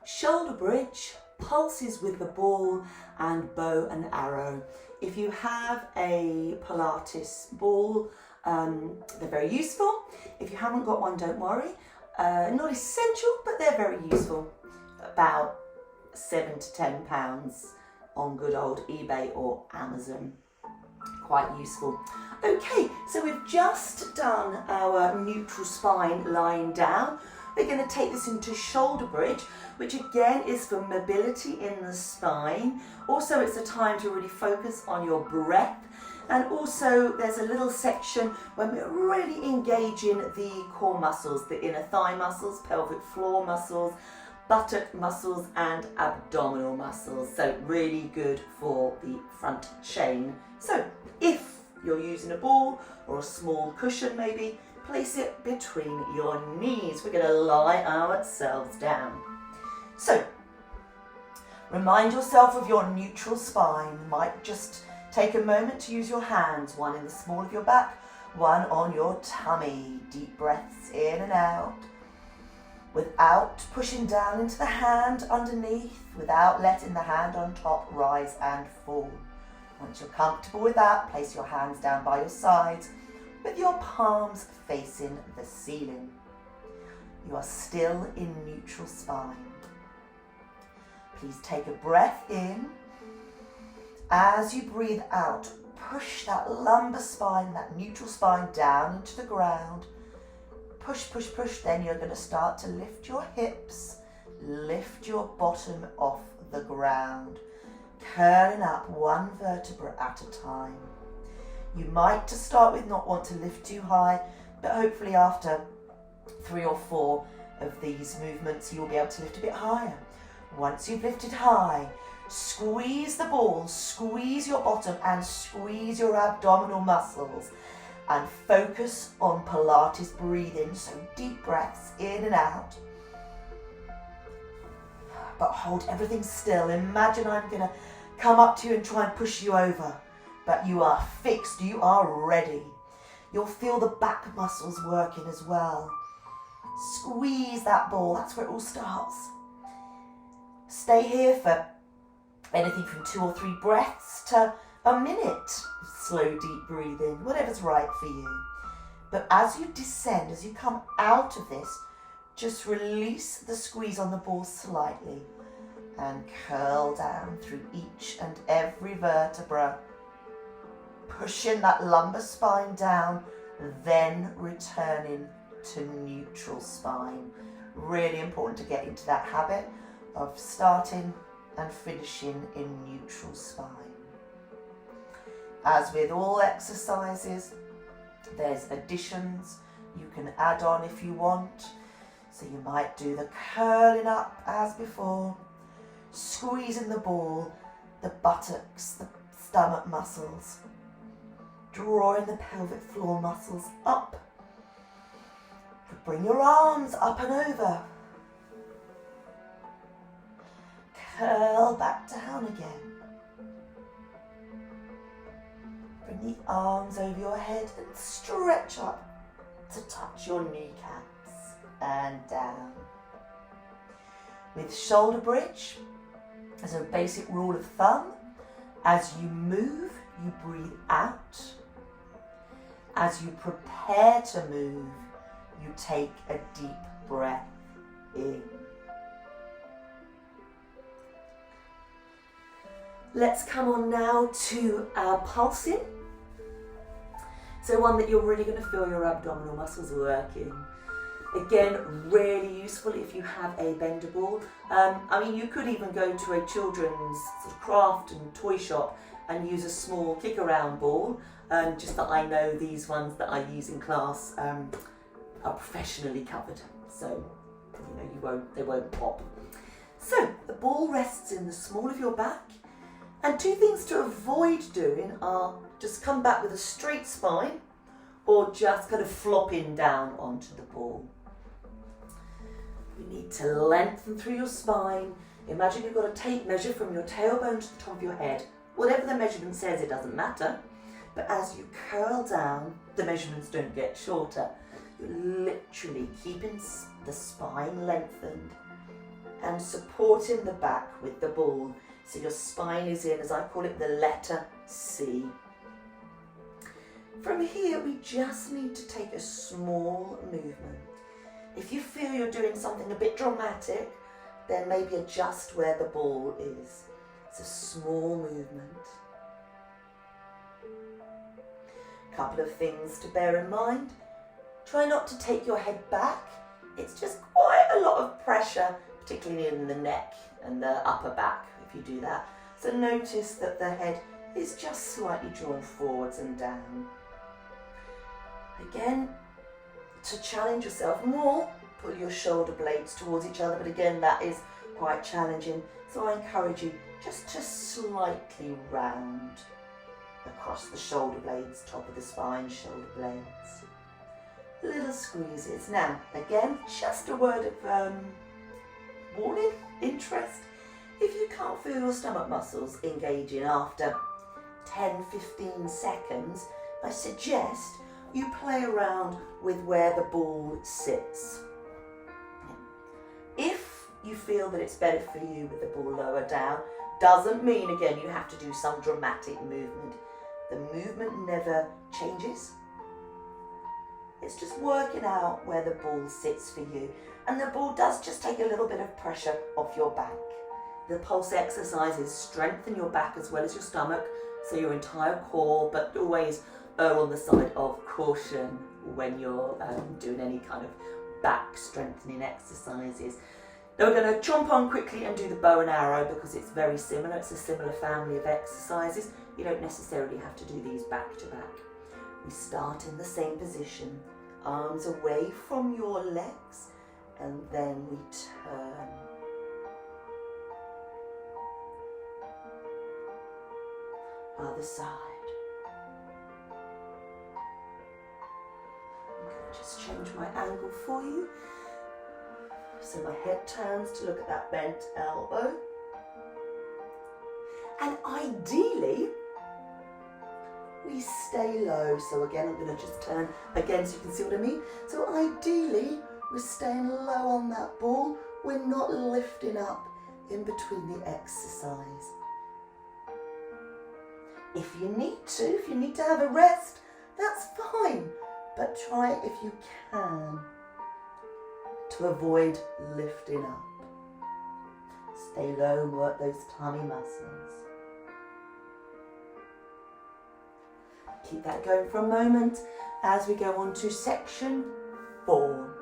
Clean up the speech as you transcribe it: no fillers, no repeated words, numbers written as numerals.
shoulder bridge, pulses with the ball, and bow and arrow. If you have a Pilates ball, they're very useful. If you haven't got one, don't worry. Not essential, but they're very useful. About £7 to £10 on good old eBay or Amazon. Quite useful. Okay, so we've just done our neutral spine lying down. We're going to take this into shoulder bridge, which again is for mobility in the spine. Also, it's a time to really focus on your breath. And also there's a little section when we're really engaging the core muscles, the inner thigh muscles, pelvic floor muscles, buttock muscles and abdominal muscles. So really good for the front chain. So if you're using a ball or a small cushion maybe, place it between your knees. We're going to lie ourselves down. So remind yourself of your neutral spine. You might just take a moment to use your hands, one in the small of your back, one on your tummy. Deep breaths in and out. Without pushing down into the hand underneath, without letting the hand on top rise and fall. Once you're comfortable with that, place your hands down by your sides with your palms facing the ceiling. You are still in neutral spine. Please take a breath in. As you breathe out, push that lumbar spine, that neutral spine down into the ground. Push, push, push. Then you're going to start to lift your hips, lift your bottom off the ground, curling up one vertebra at a time. You might, to start with, not want to lift too high, but hopefully after 3 or 4 of these movements, you'll be able to lift a bit higher. Once you've lifted high, squeeze the ball, squeeze your bottom and squeeze your abdominal muscles and focus on Pilates breathing. So deep breaths in and out. But hold everything still. Imagine I'm going to come up to you and try and push you over. But you are fixed, you are ready. You'll feel the back muscles working as well. Squeeze that ball, that's where it all starts. Stay here for anything from 2 or 3 breaths to a minute. Slow, deep breathing, whatever's right for you. But as you descend, as you come out of this, just release the squeeze on the ball slightly and curl down through each and every vertebra. Pushing that lumbar spine down, then returning to neutral spine. Really important to get into that habit of starting and finishing in neutral spine. As with all exercises, there's additions you can add on if you want. So you might do the curling up as before, squeezing the ball, the buttocks, the stomach muscles, drawing the pelvic floor muscles up. Bring your arms up and over. Curl back down again. Bring the arms over your head and stretch up to touch your kneecaps and down. With shoulder bridge, as a basic rule of thumb, as you move, you breathe out. As you prepare to move, you take a deep breath in. Let's come on now to our pulsing. So one that you're really going to feel your abdominal muscles working. Again, really useful if you have a bender ball. I mean, you could even go to a children's sort of craft and toy shop and use a small kick around ball. Just that I know these ones that I use in class are professionally covered, so you know they won't pop. So the ball rests in the small of your back, and 2 things to avoid doing are just come back with a straight spine, or just kind of flopping down onto the ball. You need to lengthen through your spine. Imagine you've got a tape measure from your tailbone to the top of your head. Whatever the measurement says, it doesn't matter. But as you curl down, the measurements don't get shorter. You're literally keeping the spine lengthened and supporting the back with the ball. So your spine is in, as I call it, the letter C. From here, we just need to take a small movement. If you feel you're doing something a bit dramatic, then maybe adjust where the ball is. It's a small movement. A couple of things to bear in mind. Try not to take your head back. It's just quite a lot of pressure, particularly in the neck and the upper back if you do that. So notice that the head is just slightly drawn forwards and down. Again, to challenge yourself more, pull your shoulder blades towards each other, but again that is quite challenging. So I encourage you just to slightly round across the shoulder blades, top of the spine, shoulder blades. Little squeezes. Now, again, just a word of warning, interest. If you can't feel your stomach muscles engaging after 10-15 seconds, I suggest you play around with where the ball sits. If you feel that it's better for you with the ball lower down, doesn't mean, again, you have to do some dramatic movement. The movement never changes. It's just working out where the ball sits for you. And the ball does just take a little bit of pressure off your back. The pulse exercises strengthen your back as well as your stomach, so your entire core, but always err on the side of caution when you're doing any kind of back strengthening exercises. Now we're going to jump on quickly and do the bow and arrow because it's very similar. It's a similar family of exercises. You don't necessarily have to do these back to back. We start in the same position, arms away from your legs, and then we turn. Other side. I'm going to just change my angle for you. So my head turns to look at that bent elbow. And ideally, we stay low. So again, I'm going to just turn again so you can see what I mean. So ideally, we're staying low on that ball. We're not lifting up in between the exercise. If you need to have a rest, that's fine. But try if you can to avoid lifting up. Stay low and work those tummy muscles. Keep that going for a moment as we go on to section 4.